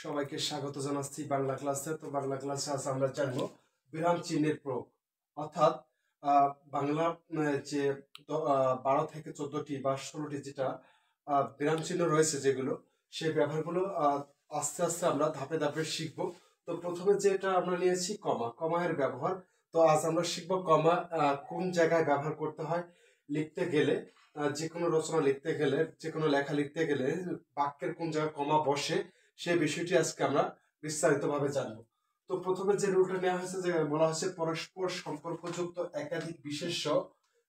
সবাইকে স্বাগত জানাচ্ছি বাংলা ক্লাসে। তো বাংলা ক্লাসে আজ আমরা জানবো বিরাম চিহ্নের প্রয়োগ, অর্থাৎ বাংলা যে 12 থেকে 14টি বা 16টি যেটা বিরাম চিহ্ন রয়েছে যেগুলো, সেই ব্যবহারগুলো আস্তে আস্তে আমরা ধাপে ধাপে শিখবো। তো প্রথমে যেটা আমরা নিয়েছি কমা এর ব্যবহার। তো আজ আমরা শিখবো কমা কোন জায়গায় ব্যবহার করতে হয় লিখতে গেলে, যে কোনো রচনা লিখতে গেলে, যে কোনো লেখা লিখতে গেলে বাক্যের কোন জায়গায় কমা বসে সেই বিষয়টি আজকে আমরা বিস্তারিতভাবে জানবো। তো প্রথমে যে রুলটা নেওয়া হয়েছে, যে বলা হয়েছে পরস্পর সম্পর্কযুক্ত একাধিক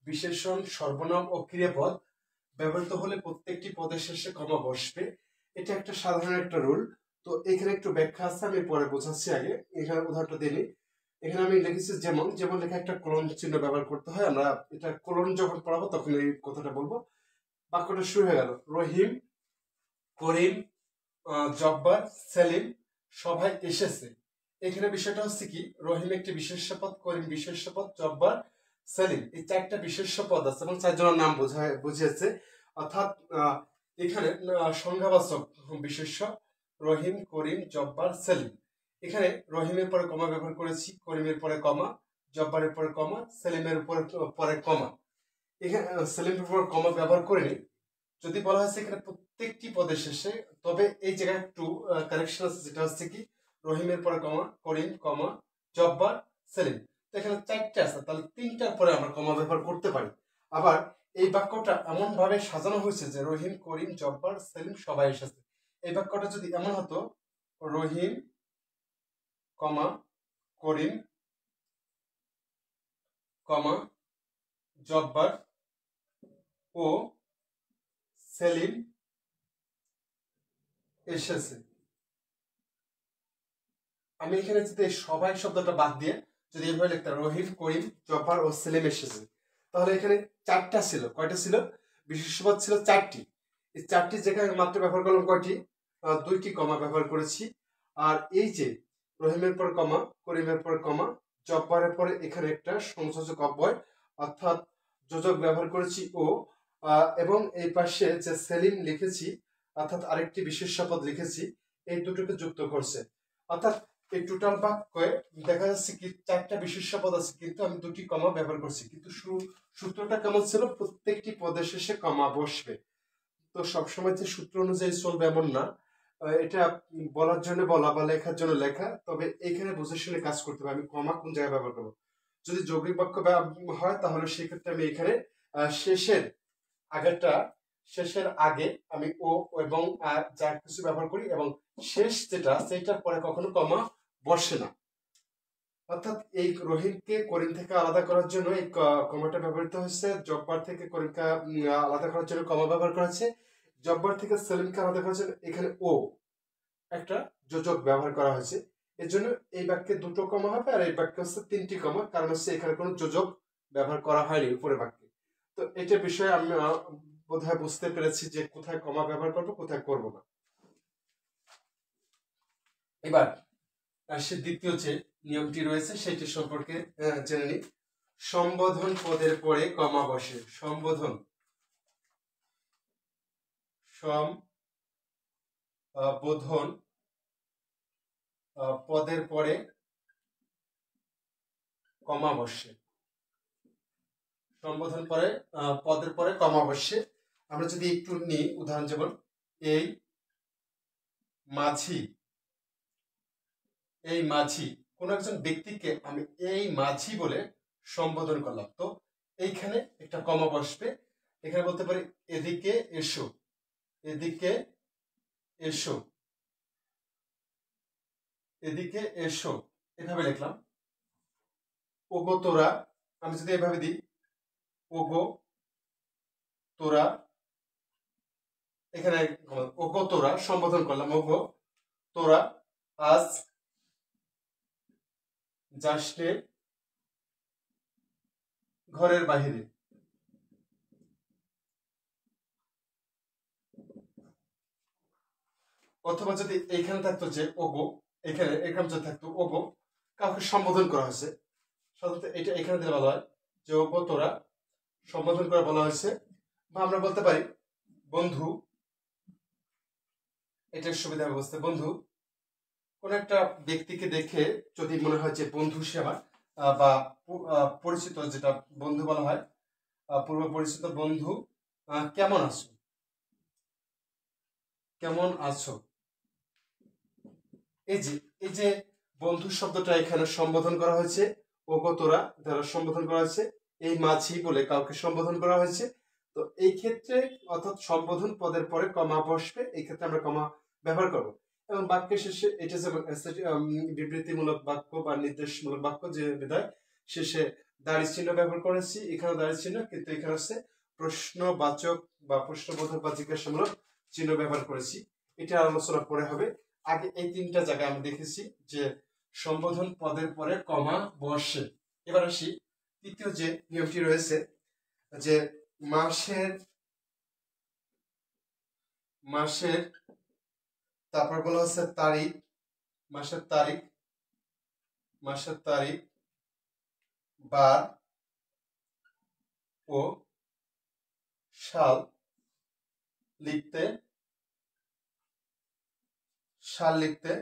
বিশেষণ, সর্বনাম ও ক্রিয়াপদ ব্যবহৃত হলে প্রত্যেকটি পদের শেষে কমা বসবে। এটা একটা সাধারণ একটা রুল। তো এখানে একটু ব্যাখ্যা আছে, আমি পরে বোঝাচ্ছি। আগে এখানে উদাহরণটা দিই। এখানে আমি লিখেছি যেমন লেখা একটা কোলন চিহ্ন ব্যবহার করতে হয়। আমরা এটা কোলন যখন পড়াবো তখন এই কথাটা বলবো। বাক্যটা শুরু হয়ে গেল, রহিম, করিম, জব্বার, সেলিম সবাই এসেছে। এখানে বিষয়টা হচ্ছে কি, রহিম একটি বিশেষ্য পদ, করিম বিশেষ্য পদ, জব্বার, সেলিম এই চারটা বিশেষ্য পদ আছে এবং চারজনের নাম বুঝিয়েছে। অর্থাৎ এখানে সংখ্যাবাচক বিশেষ্য রহিম, করিম, জব্বার, সেলিম। এখানে রহিমের পরে কমা ব্যবহার করেছি, করিমের পরে কমা, জব্বারের পরে কমা, সেলিমের পরে কমা। এখানে সেলিমের পরে কমা ব্যবহার করিনি। যদি বলা হয়েছে এখানে প্রত্যেকটি পদের শেষে, তবে এই জায়গায় একটু কারেকশন আছে, যেটা হচ্ছে কি রহিমের পরে কমা, করিম, কমা, জব্বার, সেলিম। তো এখানে চারটে আছে, তাহলে তিনটার পরে আমরা কমা ব্যবহার করতে পারি। আবার এই বাক্যটা এমন ভাবে সাজানো হয়েছে যে রহিম, করিম, জব্বার, সেলিম সবাই এসেছে। এই বাক্যটা যদি এমন হতো, রহিম, কমা, করিম, কমা, জব্বার ও সেলিম এসেছে। আমি এখানে যদি সবাই শব্দটা বাদ দিয়ে যদি এভাবে লিখতাম, রহিম, করিম, জব্বার ও সেলিম এসেছে, তাহলে এখানে চারটা ছিল। কয়টা ছিল? বিশেষ্যপদ ছিল চারটি। এই চারটি জায়গায় মাত্র ব্যবহার করলাম কয়টি? দুইটি কমা ব্যবহার করেছি। আর এই যে রহিমের পর কমা, করিমের পর কমা, জব্বারের পরে এখানে একটা সংযোজক অব্যয় অর্থাৎ যোজক ব্যবহার করেছি ও, এবং এই পাশে যে সেলিম লিখেছি অর্থাৎ আরেকটি বিশেষ্যপদ লিখেছি, এই দুটোকে যুক্ত করছে। অর্থাৎ এই টোটাল বাক্যে দেখা যাচ্ছে কি চারটা বিশেষ্যপদ আছে, কিন্তু আমি দুটি কমা ব্যবহার করছি। কিন্তু সূত্রটা কেমন ছিল? প্রত্যেকটি পদের শেষে কমা বসবে। তো সবসময় যে সূত্র অনুযায়ী চলবে এমন না, এটা বলার জন্য বলা বা লেখার জন্য লেখা। তবে এখানে বুঝে শুনে কাজ করতে হবে, আমি কমা কোন জায়গায় ব্যবহার করবো। যদি যৌগিক বাক্য হয় তাহলে সেক্ষেত্রে আমি এখানে শেষের আগে আমি ও এবং যা কিছু ব্যবহার করি, এবং শেষ যেটা সেটার পরে কখনো কমা বসে না। অর্থাৎ এই রহিমকে করিম থেকে আলাদা করার জন্য এই কমাটা ব্যবহৃত হয়েছে, জব্বার থেকে করিমকে আলাদা করার জন্য কমা ব্যবহার করা হয়েছে, জব্বার থেকে সেলিমকে আলাদা করার জন্য এখানে ও একটা যোজক ব্যবহার করা হয়েছে। এর জন্য এই বাক্যে দুটো কমা হবে, আর এই বাক্যে হচ্ছে তিনটি কমা, কারণ হচ্ছে এখানে কোনো যোজক ব্যবহার করা হয়নি উপরে বাক্যে। তো এটা বিষয়ে আমি বোধহয় বুঝতে পেরেছি যে কোথায় কমা ব্যবহার করবো, কোথায় করব না। এবার সে দ্বিতীয় যে নিয়মটি রয়েছে সেটি সম্পর্কে জেনে নিই। সম্বোধন পদের পরে কমা বসে। সম্বোধন পদের পরে কমা বসে। সম্বোধন পরে পদের পরে কমা বসে। আমরা যদি একটু নিই উদাহরণ, যেমন এই মাঝি, কোন একজন ব্যক্তিকে আমি এই মাঝি বলে সম্বোধন করলাম। তো এইখানে একটা কমা বসবে। এখানে বলতে পারি এদিকে এসো, এদিকে এসো, এদিকে এসো, এভাবে লিখলাম। ওগো তোরা, আমি যদি এভাবে দিই ওগো তোরা, এখানে ওগো তোরা সম্বোধন করলাম, ওগো তোরা আজ যাসনে ঘরের বাহিরে। অথবা যদি এইখানে থাকতো যে ওগো, এখানে যদি থাকতো ওগো, কাউকে সম্বোধন করা হয়েছে, সাধারণত এটা এখানে দিলে বলা হয় যে ওগো তোরা, সম্বোধন করে বলা হয়েছে। বা আমরা বলতে পারি বন্ধু, এটার সুবিধা হবে বুঝতে, বন্ধু কোন একটা ব্যক্তিকে দেখে যদি মনে হয় যে বন্ধু সে আমার বা পরিচিত, যেটা বন্ধু বলা হয়, পূর্ব পরিচিত বন্ধু, কেমন আছো, কেমন আছো। এই যে এই যে বন্ধু শব্দটা এখানে সম্বোধন করা হয়েছে, ওগো তোরা দ্বারা সম্বোধন করা হয়েছে, এই মাঝি বলে কাউকে সম্বোধন করা হয়েছে। তো এই ক্ষেত্রে অর্থাৎ সম্বোধন পদের পরে কমা বসবে, এই ক্ষেত্রে আমরা কমা ব্যবহার করব। এবং বাক্যের শেষে এটা যেমন বিবৃতিমূলক বাক্য বা নির্দেশমূলক বাক্য, যে বিধায় শেষে দাঁড়ি চিহ্ন ব্যবহার করেছি, এখানে দাঁড়ি চিহ্ন, কিন্তু এখানে হচ্ছে প্রশ্নবাচক বা প্রশ্নবোধক বা জিজ্ঞাসামূলক চিহ্ন ব্যবহার করেছি। এটা আলোচনা পরে হবে। আগে এই তিনটা জায়গায় আমরা দেখেছি যে সম্বোধন পদের পরে কমা বসে। এবার আসি তৃতীয় যে নিয়মটি রয়েছে, যে মাসের মাসের তারপর বলা হচ্ছে তারিখ, মাসের তারিখ, মাসের তারিখ, বার ও সাল লিখতে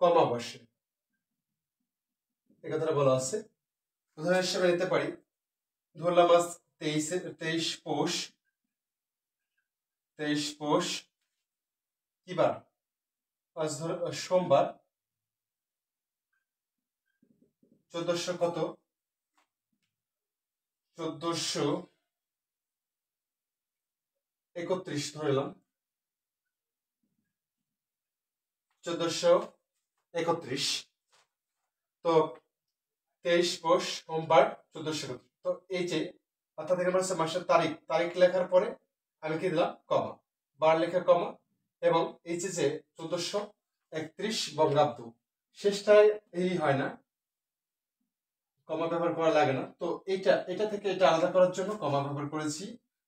কমা বসে, এ কথাটা বলা আছে। উদাহরণ হিসেবে নিতে পারি, ধরলাম আজ 23 পৌষ, 23 পৌষ কি বার, আজ ধর সোমবার, 1400 কত, 1431 ধরলাম, 1431। তো 23 পৌষ সোমবার 1431। তো এই যে অর্থাৎ এখানে হচ্ছে মাসের তারিখ, তারিখ লেখার পরে আমি কি দিলাম কমা, বার লেখা কমা, এবং এই যে 1431 বঙ্গাব্দ শেষটায় এই হয় না, কমা ব্যবহার করা লাগে না। তো এটা থেকে এটা আলাদা করার জন্য কমা ব্যবহার করেছি।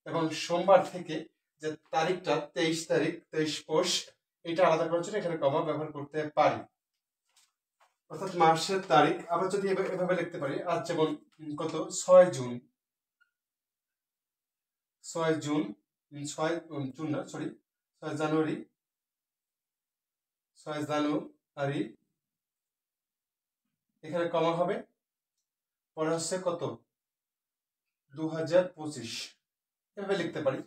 এবং সোমবার থেকে যে তারিখটা 23 তারিখ, 23 পৌষ, এটা আলাদা করার জন্য এখানে কমা ব্যবহার করতে পারি। অর্থাৎ মাসের তারিখ আমরা যদি এভাবে লিখতে পারি, আজ যেমন কত 6 জুন, 6 জুন, 6 জুন না সরি 6 জানুয়ারি, 6 জানুয়ারি, এখানে কমা হবে, পরে হচ্ছে কত 2025, এভাবে লিখতে পারি।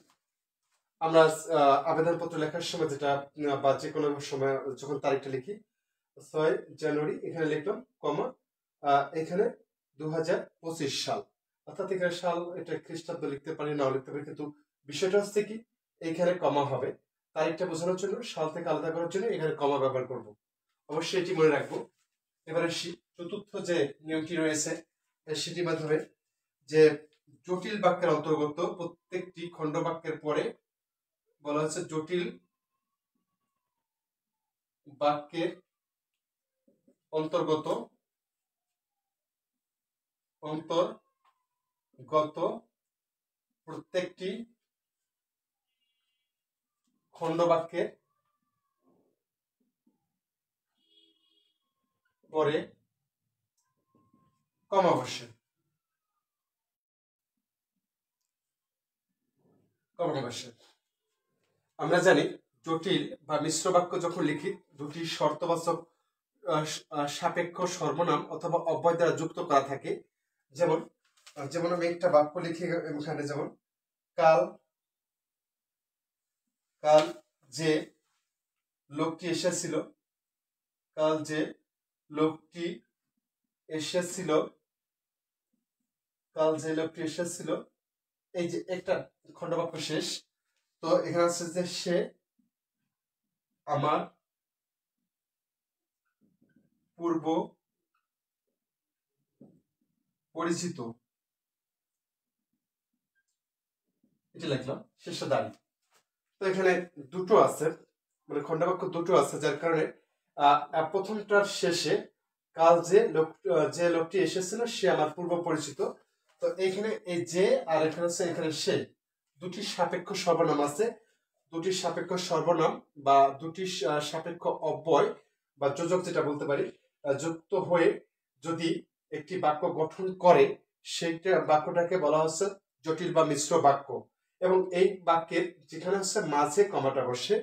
আমরা আবেদনপত্র লেখার সময় যেটা বা যে কোনো সময় যখন তারিখটা লিখি 6 জানুয়ারি, এখানে লিখলাম কমা, এখানে 2025 সাল, অর্থাৎ এখানে সাল এটা খ্রিস্টাব্দ লিখতে পারি, নাও লিখতে পারি, কিন্তু বিষয়টা হচ্ছে কি এইখানে কমা হবে, তারিখটা বোঝানোর জন্য, সাল থেকে আলাদা করার জন্য এখানে কমা ব্যবহার করব, অবশ্যই এটি মনে রাখবো। এবারে চতুর্থ যে নিয়মটি রয়েছে সেটির মাধ্যমে, যে জটিল বাক্যের অন্তর্গত প্রত্যেকটি খণ্ড বাক্যের পরে বলা হচ্ছে জটিল বাক্যের অন্তর্গত প্রত্যেকটি খণ্ড বাক্যের পরে কমা বসে, কমা বসে। আমরা জানি জটিল বা মিশ্র বাক্য যখন লিখি দুটি শর্তবাচক সাপেক্ষ সর্বনাম অথবা অব্যয় দ্বারা যুক্ত করা থাকে। যেমন যেমন আমি একটা বাক্য লিখি এখানে, যেমন কাল যে লোকটি এসেছিল, কাল যে লোকটি এসেছিল, কাল যে লোকটি এসেছিল, এই যে একটা খণ্ডবাক্য শেষ। তো এখানে আছে যে সে আমার পূর্ব পরিচিত, এটা লিখলাম, শেষে দাঁড়ি। তো এখানে দুটো আছে, মানে খণ্ডবাক্য দুটো আছে, যার কারণে প্রথমটার শেষে কাল যে লোকটি এসেছিল সে আমার পূর্ব পরিচিত। তো এখানে এই যে আর এখানে হচ্ছে এখানে সে, দুটি সাপেক্ষ সর্বনাম আছে, দুটি সাপেক্ষ সর্বনাম বা দুটি সাপেক্ষ অব্যয় বা যোজক যেটা বলতে পারি, যুক্ত হয়ে যদি একটি বাক্য গঠন করে সেইটা বাক্যটাকে বলা হচ্ছে জটিল বা মিশ্র বাক্য। এবং এই বাক্যের যেখানে হচ্ছে মাঝে কমাটা বসে,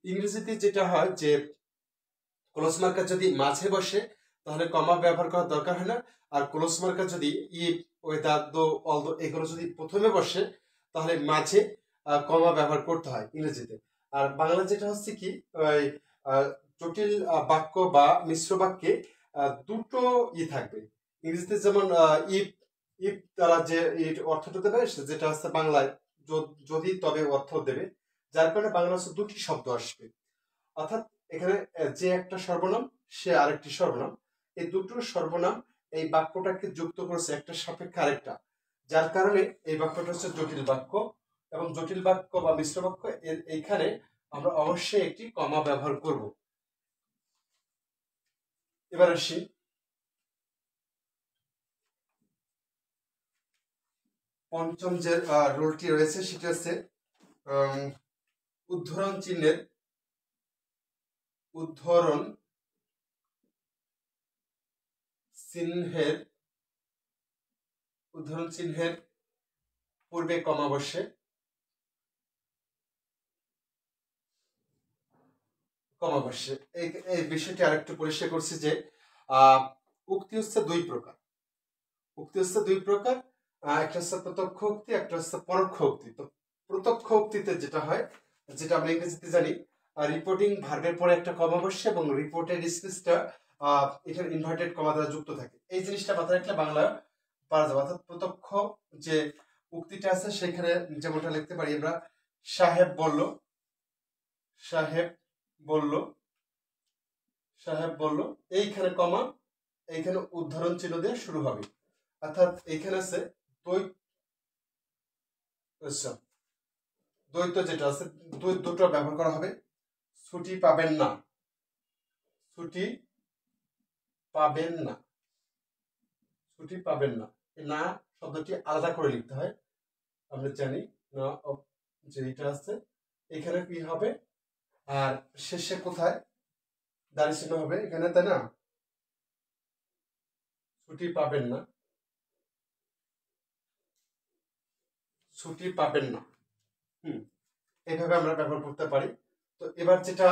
ইংরেজিতে যেটা হয় যে ক্লোজ মার্কার যদি মাঝে বসে তাহলে কমা ব্যবহার করার দরকার হয় না, আর ক্লোজ মার্কার যদি ইফ, ওয়েদার, দো, অলদো এগুলো যদি প্রথমে বসে তাহলে মাঝে কমা ব্যবহার করতে হয় ইংরেজিতে। আর বাংলা যেটা হচ্ছে কি, ওই জটিল বাক্য বা মিশ্র বাক্যে দুটো থাকবে। ইংরেজিতে যেমন ইফ, ইফ দ্বারা যে অর্থটা দেবে যেটা হচ্ছে বাংলায় যদি তবে অর্থ দেবে, যার কারণে বাংলা হচ্ছে দুটি শব্দ আসবে। অর্থাৎ এখানে যে একটা সর্বনাম সে আরেকটি সর্বনাম, এই দুটো সর্বনাম এই বাক্যটাকে যুক্ত করেছে একটা সাপেক্ষে আরেকটা, যার কারণে এই বাক্যটা হচ্ছে জটিল বাক্য। এবং জটিল বাক্য বা মিশ্র বাক্য এইখানে আমরা অবশ্যই একটি কমা ব্যবহার করব। এবার আসি পঞ্চম যে রুলটি রয়েছে সেটি হচ্ছে উদ্ধরণ চিহ্নের পূর্বে কমা বসে। এই বিষয়টি আরেকটু পরিষ্কার করছি যে উক্তি হচ্ছে দুই প্রকার। একটা হচ্ছে প্রত্যক্ষ উক্তি, একটা হচ্ছে পরোক্ষ উক্তি। তো প্রত্যক্ষ উক্তিতে যেটা হয়, যেটা আমরা ইংরেজিতে জানি, রিপোর্টিং ভার্বের পরে একটা কমা বসে এবং রিপোর্টেড স্পিচটা এখানে ইনভার্টেড কমা দ্বারা যুক্ত থাকে। এই জিনিসটা মাথায় রাখলে বাংলা পারা যাবে। অর্থাৎ প্রত্যক্ষ যে উক্তিটা আছে সেখানে যেমনটা লিখতে পারি আমরা, সাহেব বলল, এইখানে কমা, এইখানে উদ্ধরণ চিহ্ন দিয়ে শুরু হবে। অর্থাৎ এইখানে আছে দ্বৈত যেটা আছে, দুটো ব্যবহার করা হবে। ছুটি পাবেন না, না শব্দটি আলাদা করে লিখতে হয়, আমরা জানি না যে এটা আছে এখানে কি হবে, আর শেষে কোথায় দাঁড়িয়ে চিহ্ন হবে এখানে, তাই না? ছুটি পাবেন না, এইভাবে আমরা ব্যবহার করতে পারি। তো এবার যেটা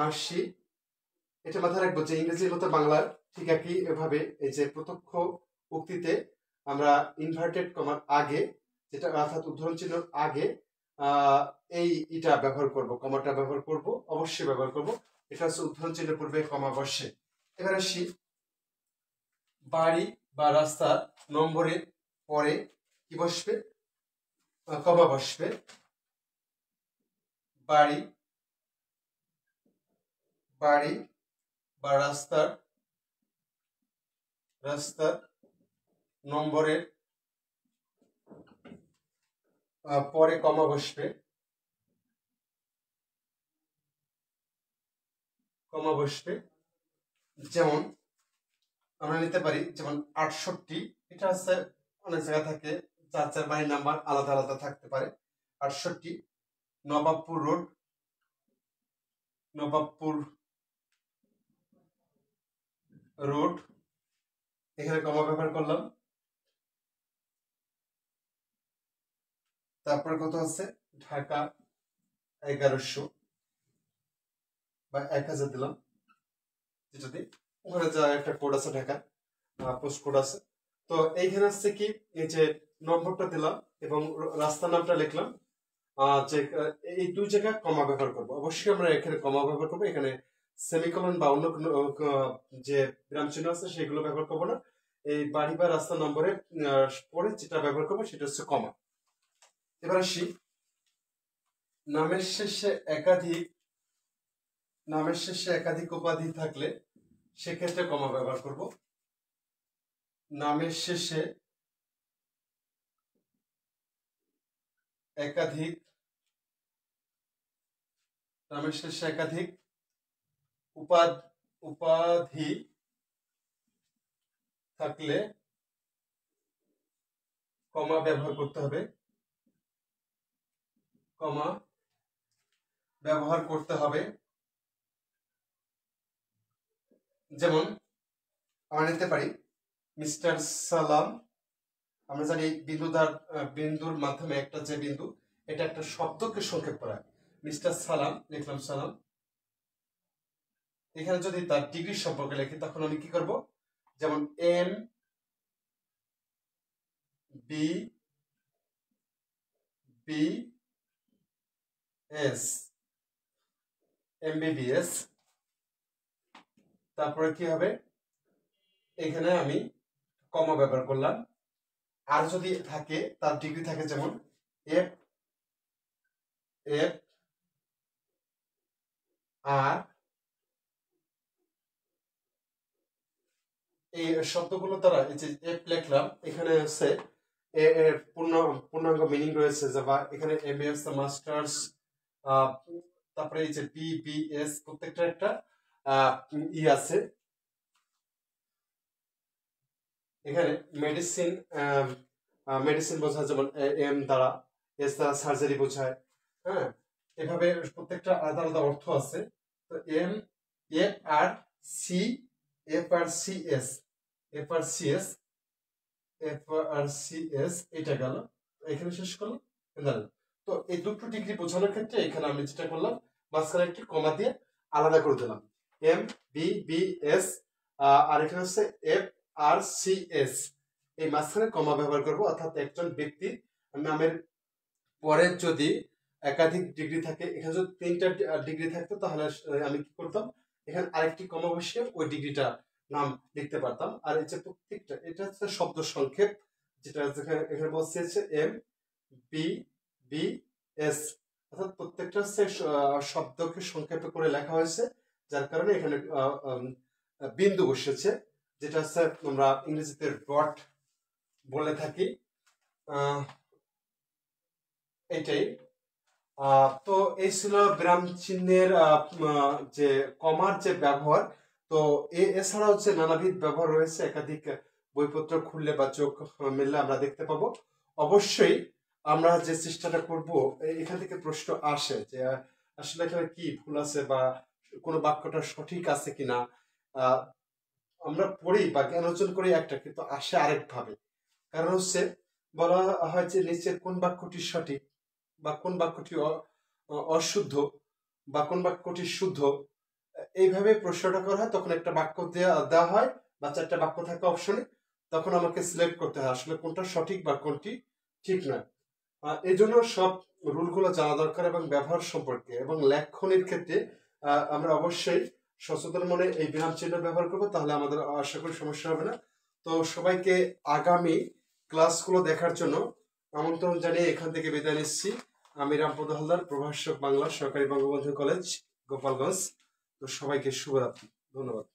আসি, এটা মাথায় রাখবো যে ইংরেজির মতো বাংলার ঠিক একই এভাবে এই যে প্রত্যক্ষ উক্তিতে আমরা ইনভার্টেড কমার আগে, যেটা অর্থাৎ উদ্ধরণ চিহ্নের আগে এটা ব্যবহার করব, কমাটা ব্যবহার করব, অবশ্যই ব্যবহার করব। এটা হচ্ছে উদ্ধরণ চিহ্নের পূর্বে কমা বসে। এবার আসি বাড়ি বা রাস্তার নম্বরের পরে কি বসবে, কমা বসবে। বাড়ি বা রাস্তার নম্বরের পরে কমা বসবে, যেমন আমরা নিতে পারি যেমন 68, এটা হচ্ছে অনেক জায়গা থাকে, চার বাড়ির নাম্বার আলাদা আলাদা থাকতে পারে। 68 নবাবপুর রোড, এখানে কমা ব্যবহার করলাম। তারপর কত আছে, ঢাকা 1100 বা 1000 দিলাম, যেটাতে ওখানে যা একটা কোড আছে, ঢাকা পোস্ট কোড আছে। তো এইখানে হচ্ছে কি, এই যে নম্বরটা দিলাম এবং রাস্তার নামটা লিখলাম, যে এই দুই জায়গায় কমা ব্যবহার করব। অবশ্যই আমরা এখানে কমা ব্যবহার করবো, এখানে সেমিকোলন বা অন্য কোনো যে বিরাম চিহ্ন আছে সেগুলো ব্যবহার করবো না। এই বাড়ি বা রাস্তার নম্বরের পরে যেটা ব্যবহার করবো সেটা হচ্ছে কমা। এবার আসি নামের শেষে একাধিক উপাধি থাকলে সেক্ষেত্রে কমা ব্যবহার করব। নামের শেষে একাধিক উপাধি থাকলে কমা ব্যবহার করতে হবে, যেমন আমরা নিতে পারি মিস্টার সালাম, আমরা জানি বিন্দুর মাধ্যমে একটা যে বিন্দু, এটা একটা শব্দকে সংক্ষেপ করা। মিস্টার সালাম লিখলাম, সালাম। এখানে যদি তার ডিগ্রি সম্পর্কে লিখি তখন আমি কি করব, যেমন M B B S, MBBS, তারপরে কি হবে, এখানে আমি কমা ব্যবহার করলাম। আর যদি থাকে তার ডিগ্রি থাকে যেমন এফ এফ আর, এই শব্দগুলো দ্বারা এই যে এফ লিখলাম, এখানে হচ্ছে এর পূর্ণাঙ্গ মিনিং রয়েছে যে, বা এখানে MBS মাস্টার্স, তারপরে এই যে BBS প্রত্যেকটা একটা আছে। এখানে মেডিসিন, মেডিসিন বোঝায় যেমন এম দ্বারা, এস দ্বারা সার্জারি বোঝায়। হ্যাঁ, এভাবে প্রত্যেকটা আলাদা আলাদা অর্থ আছে। তো M F R C F R C S F R C S F R C S, এটা গেল, এখানে শেষ করলাম। তো এই দুটো ডিগ্রি বোঝানোর ক্ষেত্রে এখানে আমি যেটা করলাম, মাঝখানে একটি কমা দিয়ে আলাদা করে দিলাম, MBBS, আর এখানে হচ্ছে FRCS, এই মাঝখানে কমা ব্যবহার করব। অর্থাৎ একজন ব্যক্তির নামের পরে যদি একাধিক ডিগ্রি থাকে, এখানে যদি 3টা ডিগ্রি থাকতো তাহলে আমি কি করতাম, এখানে আরেকটি কমা বসিয়ে ওই ডিগ্রিটা নাম লিখতে পারতাম। আর এই যে প্রত্যেকটা, এটা হচ্ছে শব্দ সংক্ষেপ, যেটা এখানে বলছে হচ্ছে MBBS, অর্থাৎ প্রত্যেকটা হচ্ছে শব্দকে সংক্ষেপে করে লেখা হয়েছে, যার কারণে এখানে বিন্দু বসেছে, যেটা হচ্ছে আমরা ইংরেজিতে ডট বলে থাকি। এটাই। তো এই ছিল বিরাম চিহ্নের যে কমার যে ব্যবহার। তো এছাড়াও যে নানাবিধ ব্যবহার রয়েছে, একাধিক বইপত্র খুললে বা চোখ মেললে আমরা দেখতে পাবো। অবশ্যই আমরা যে চেষ্টাটা করব, এখান থেকে প্রশ্ন আসে যে আসলে এখানে কি ভুল আছে বা কোনো বাক্যটা সঠিক আছে কিনা। আমরা পড়ি বা জ্ঞান অর্জন করি একটা, কিন্তু আসে আরেক ভাবে। কারণ হচ্ছে বলা হয় যে নিচের কোন বাক্যটি সঠিক বা কোন বাক্যটি অশুদ্ধ বা কোন বাক্যটি শুদ্ধ, এইভাবে প্রশ্নটা করা হয়। তখন একটা বাক্য দেওয়া হয় বা 4টা বাক্য থাকে অপশনে, তখন আমাকে সিলেক্ট করতে হয় আসলে কোনটা সঠিক বা কোনটি ঠিক নয়। এই জন্য সব রুলগুলো জানা দরকার এবং ব্যবহার সম্পর্কে, এবং লেখনের ক্ষেত্রে আমরা অবশ্যই সচেতন মনে এই বিরাম চিহ্ন ব্যবহার করবো, তাহলে আমাদের আশা করি সমস্যা হবে না। তো সবাইকে আগামী ক্লাসগুলো দেখার জন্য আমন্ত্রণ জানিয়ে এখান থেকে বিদায় নিচ্ছি। আমি রামপদ হালদার, প্রভাষক বাংলা, সরকারি বঙ্গবন্ধু কলেজ, গোপালগঞ্জ। তো সবাইকে শুভরাত্রি, ধন্যবাদ।